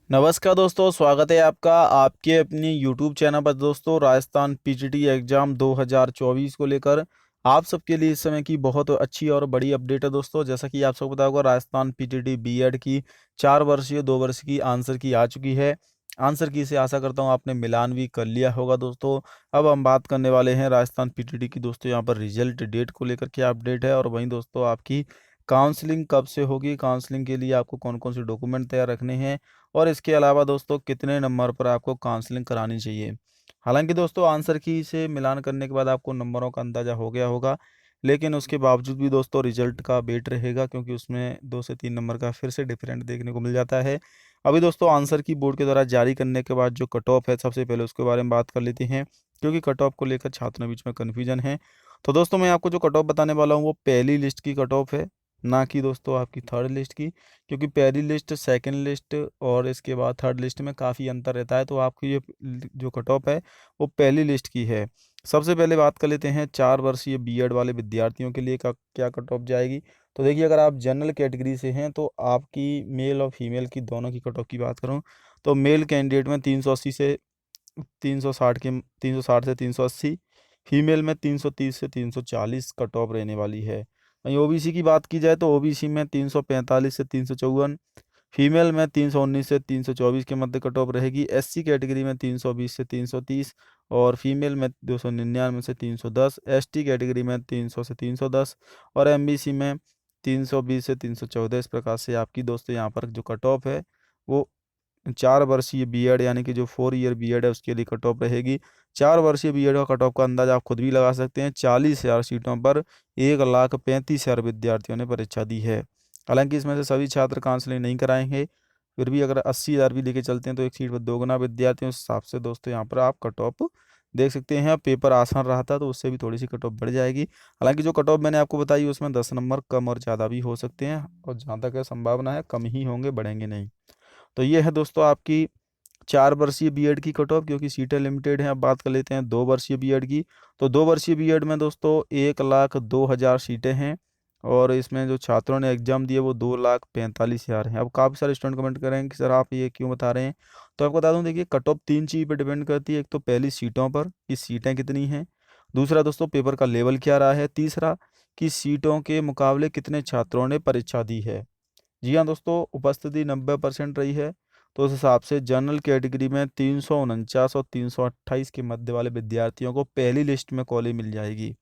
नमस्कार दोस्तों, स्वागत है आपका आपके अपनी यूट्यूब चैनल पर। दोस्तों, राजस्थान पीजीटी एग्जाम 2024 को लेकर आप सबके लिए इस समय की बहुत अच्छी और बड़ी अपडेट है। दोस्तों, जैसा कि आप सबको पता होगा, राजस्थान पीजीटी बीएड की 4 वर्षीय 2 वर्ष की आंसर की आ चुकी है। आंसर की से आशा करता हूँ आपने मिलान भी कर लिया होगा। दोस्तों, अब हम बात करने वाले हैं राजस्थान पीजीटी की। दोस्तों, यहाँ पर रिजल्ट डेट को लेकर क्या अपडेट है, और वहीं दोस्तों आपकी काउंसलिंग कब से होगी, काउंसलिंग के लिए आपको कौन कौन से डॉक्यूमेंट तैयार रखने हैं, और इसके अलावा दोस्तों कितने नंबर पर आपको काउंसलिंग करानी चाहिए। हालांकि दोस्तों आंसर की से मिलान करने के बाद आपको नंबरों का अंदाज़ा हो गया होगा, लेकिन उसके बावजूद भी दोस्तों रिजल्ट का वेट रहेगा, क्योंकि उसमें 2 से 3 नंबर का फिर से डिफरेंट देखने को मिल जाता है। अभी दोस्तों आंसर की बोर्ड के द्वारा जारी करने के बाद जो कट ऑफ है, सबसे पहले उसके बारे में बात कर लेते हैं, क्योंकि कट ऑफ को लेकर छात्रों के बीच में कन्फ्यूजन है। तो दोस्तों मैं आपको जो कट ऑफ बताने वाला हूँ वो पहली लिस्ट की कट ऑफ है, ना कि दोस्तों आपकी थर्ड लिस्ट की। क्योंकि पहली लिस्ट, सेकंड लिस्ट और इसके बाद थर्ड लिस्ट में काफ़ी अंतर रहता है, तो आपकी ये जो कट ऑफ है वो पहली लिस्ट की है। सबसे पहले बात कर लेते हैं 4 वर्षीय बीएड वाले विद्यार्थियों के लिए का क्या कट ऑफ जाएगी। तो देखिए, अगर आप जनरल कैटेगरी से हैं तो आपकी मेल और फीमेल की दोनों की कट ऑफ की बात करूं, तो मेल कैंडिडेट में 380 से 360 के 360 से 380, फीमेल में 330 से 340 कट ऑफ रहने वाली है। वहीं ओबीसी की बात की जाए तो ओबीसी में 345 से 354, फीमेल में 319 से 324 के मध्य कट ऑफ रहेगी। एससी कैटेगरी में 320 से 330, और फीमेल में 299 से 310, एसटी कैटेगरी में 300 से 310, और एमबीसी में 320 से 314। इस प्रकार से आपकी दोस्तों यहाँ पर जो कट ऑफ है वो 4 वर्षीय बीएड यानी कि जो 4 ईयर बीएड है उसके लिए कट ऑफ रहेगी। 4 वर्षीय बीएड का कट ऑफ का अंदाजा आप खुद भी लगा सकते हैं। 40,000 सीटों पर 1,35,000 विद्यार्थियों ने परीक्षा दी है। हालांकि इसमें से सभी छात्र काउंसलिंग नहीं कराएंगे, फिर भी अगर 80,000 भी लेके चलते हैं तो एक सीट पर 2 गुना विद्यार्थियों, उस हिसाब से दोस्तों यहाँ पर आप कट ऑफ देख सकते हैं। पेपर आसान रहा था तो उससे भी थोड़ी सी कट ऑफ बढ़ जाएगी। हालांकि जो कट ऑफ मैंने आपको बताई उसमें 10 नंबर कम और ज़्यादा भी हो सकते हैं, और जहाँ तक है संभावना है कम ही होंगे, बढ़ेंगे नहीं। तो ये है दोस्तों आपकी 4 वर्षीय बीएड की कट ऑफ, क्योंकि सीटें लिमिटेड हैं। अब बात कर लेते हैं 2 वर्षीय बीएड की। तो 2 वर्षीय बीएड में दोस्तों 1,02,000 सीटें हैं, और इसमें जो छात्रों ने एग्जाम दिए वो 2,45,000 हैं। अब काफ़ी सारे स्टूडेंट कमेंट करेंगे कि सर आप ये क्यों बता रहे हैं। तो आपको बता दूं, देखिए कट ऑफ 3 चीज़ पर डिपेंड करती है। एक तो पहली सीटों पर कि सीटें कितनी हैं, दूसरा दोस्तों पेपर का लेवल क्या रहा है, तीसरा कि सीटों के मुकाबले कितने छात्रों ने परीक्षा दी है। जी हाँ दोस्तों, उपस्थिति 90% रही है। तो उस हिसाब से जनरल कैटेगरी में 349 और 328 के मध्य वाले विद्यार्थियों को पहली लिस्ट में कॉलेज मिल जाएगी।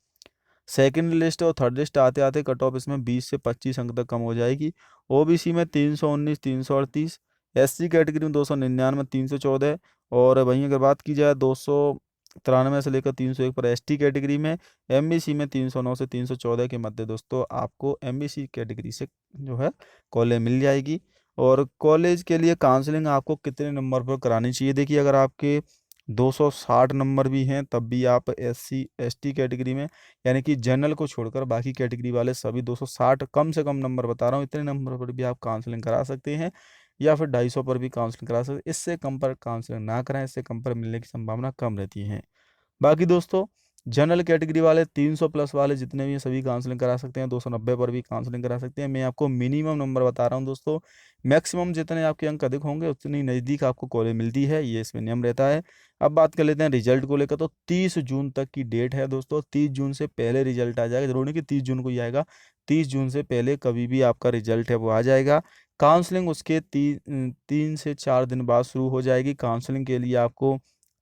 सेकंड लिस्ट और थर्ड लिस्ट आते आते कट ऑफ इसमें 20 से 25 अंक तक कम हो जाएगी। ओबीसी में 319, 338, एससी कैटेगरी में 299, 314, और वहीं अगर बात की जाए 293 से लेकर 301 पर एसटी कैटेगरी में, एमबीसी में 309 से 314 के मध्य दोस्तों आपको एमबीसी कैटेगरी से जो है कॉलेज मिल जाएगी। और कॉलेज के लिए काउंसलिंग आपको कितने नंबर पर करानी चाहिए, देखिए अगर आपके 260 नंबर भी हैं तब भी आप एससी एसटी कैटेगरी में, यानी कि जनरल को छोड़कर बाकी कैटेगरी वाले सभी 260, कम से कम नंबर बता रहा हूँ, इतने नंबर पर भी आप काउंसलिंग करा सकते हैं, या फिर 250 पर भी काउंसलिंग करा सकते हैं। इससे कम पर काउंसलिंग ना कराएं, इससे कम पर मिलने की संभावना कम रहती है। बाकी दोस्तों जनरल कैटेगरी वाले 300 प्लस वाले जितने भी हैं सभी काउंसलिंग करा सकते हैं, 290 पर भी काउंसलिंग करा सकते हैं। मैं आपको मिनिमम नंबर बता रहा हूँ दोस्तों, मैक्सिमम जितने आपके अंक अधिक होंगे उतनी नज़दीक आपको कॉलेज मिलती है, ये इसमें नियम रहता है। अब बात कर लेते हैं रिजल्ट को लेकर। तो 30 जून तक की डेट है दोस्तों, 30 जून से पहले रिजल्ट आ जाएगा। जरूरी नहीं कि 30 जून को ही आएगा, 30 जून से पहले कभी भी आपका रिजल्ट है वो आ जाएगा। काउंसलिंग उसके 3 से 4 दिन बाद शुरू हो जाएगी। काउंसलिंग के लिए आपको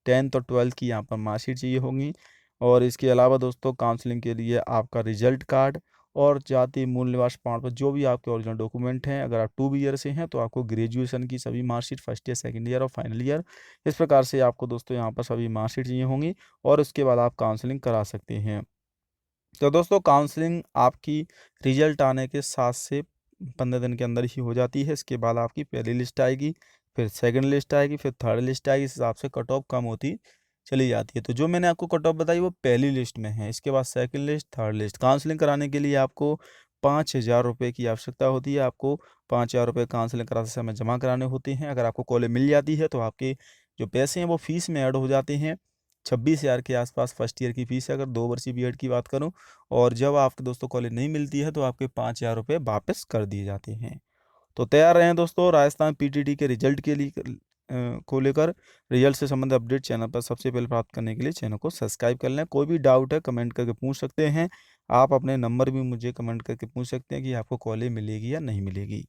10th और 12th की यहाँ पर मार्कशीट चाहिए होगी, और इसके अलावा दोस्तों काउंसलिंग के लिए आपका रिजल्ट कार्ड और जाति मूल निवास प्रमाण पत्र, जो भी आपके ओरिजिनल डॉक्यूमेंट हैं। अगर आप 2 ईयर से हैं तो आपको ग्रेजुएशन की सभी marksheet, first year, second year और फाइनल ईयर, इस प्रकार से आपको दोस्तों यहाँ पर सभी मार्कशीट चाहिए होंगी, और उसके बाद आप काउंसलिंग करा सकते हैं। तो दोस्तों काउंसलिंग आपकी रिजल्ट आने के 7 से 15 दिन के अंदर ही हो जाती है। इसके बाद आपकी पहली लिस्ट आएगी, फिर सेकंड लिस्ट आएगी, फिर थर्ड लिस्ट आएगी। इस हिसाब से कट ऑफ कम होती चली जाती है। तो जो मैंने आपको कट ऑफ बताई वो पहली लिस्ट में है। इसके बाद second list, third list. Counselling कराने के लिए आपको 5,000 रुपये की आवश्यकता होती है। आपको 5,000 रुपये काउंसलिंग कराते समय जमा कराने होते हैं। अगर आपको कॉलेज मिल जाती है तो आपके जो पैसे हैं वो फीस में ऐड हो जाते हैं। 26,000 के आसपास फर्स्ट ईयर की फीस है, अगर 2 वर्षीय बीएड की बात करूं। और जब आपके दोस्तों कॉलेज नहीं मिलती है तो आपके 5,000 रुपये वापस कर दिए जाते हैं। तो तैयार रहें दोस्तों राजस्थान पीटीटी के रिजल्ट के लिए को लेकर। रिजल्ट से संबंधित अपडेट चैनल पर सबसे पहले प्राप्त करने के लिए चैनल को सब्सक्राइब कर लें। कोई भी डाउट है कमेंट करके पूछ सकते हैं। आप अपने नंबर भी मुझे कमेंट करके पूछ सकते हैं कि आपको कॉलेज मिलेगी या नहीं मिलेगी।